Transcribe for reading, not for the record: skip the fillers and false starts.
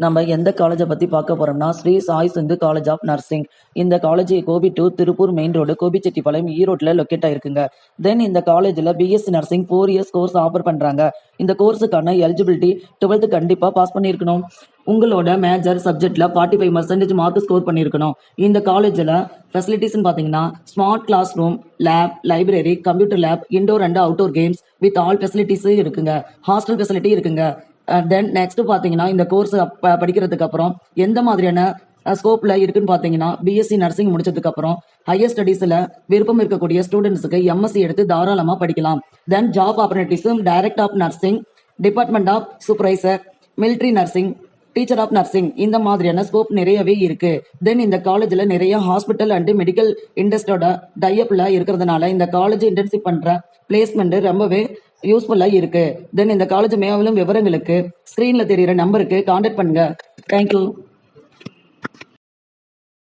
நம்ம எந்த காலேஜை பற்றி பார்க்க போகிறோம்னா Shri Sai Sindhu college of nursing. இந்த college Gobi to Tiruppur main road Gobichettipalayam ஈரோட்டில் லொக்கேட் ஆயிருக்குங்க. தென் இந்த காலேஜில் BSc nursing 4 years course offer பண்ணுறாங்க. இந்த கோர்ஸுக்கான எலிஜிபிலிட்டி 12th கண்டிப்பாக பாஸ் பண்ணியிருக்கணும். உங்களோட மேஜர் சப்ஜெக்டில் 45% மார்க் ஸ்கோர் பண்ணியிருக்கணும். இந்த காலேஜில் ஃபெசிலிட்டிஸ்ன்னு பார்த்தீங்கன்னா smart class room, lab, library, computer lab, indoor and outdoor games with all ஃபெசிலிட்டிஸும் இருக்குங்க. ஹாஸ்டல் ஃபெசிலிட்டி இருக்குங்க. தென் நெக்ஸ்ட் பார்த்தீங்கன்னா இந்த கோர்ஸ் படிக்கிறதுக்கு அப்புறம் எந்த மாதிரியான ஸ்கோப்ல இருக்குன்னு பார்த்தீங்கன்னா பிஎஸ்சி நர்சிங் முடிச்சதுக்கு அப்புறம் ஹையர் ஸ்டடீஸ்ல விருப்பம் இருக்கக்கூடிய ஸ்டூடெண்ட்ஸுக்கு எம்எஸ்சி எடுத்து தாராளமாக படிக்கலாம். தென் ஜாப் ஆப்பர்ச்சுனிட்டிஸும் direct of nursing, department of supervisor, military nursing, teacher of nursing இந்த மாதிரியான ஸ்கோப் நிறையவே இருக்கு. தென் இந்த காலேஜில் நிறைய ஹாஸ்பிட்டல் அண்ட் மெடிக்கல் இண்டஸ்ட்ரியோட டைப்ல இருக்கிறதுனால இந்த காலேஜ் இன்டர்ன்ஷிப் பண்ற பிளேஸ்மெண்ட் ரொம்பவே யூஸ்ஃபுல்லா இருக்கு. தென் இந்த காலேஜ் மேலும் விவரங்களுக்கு ஸ்கிரீன்ல தெரியுற நம்பருக்கு கான்டாக்ட் பண்ணுங்க. தேங்க்யூ.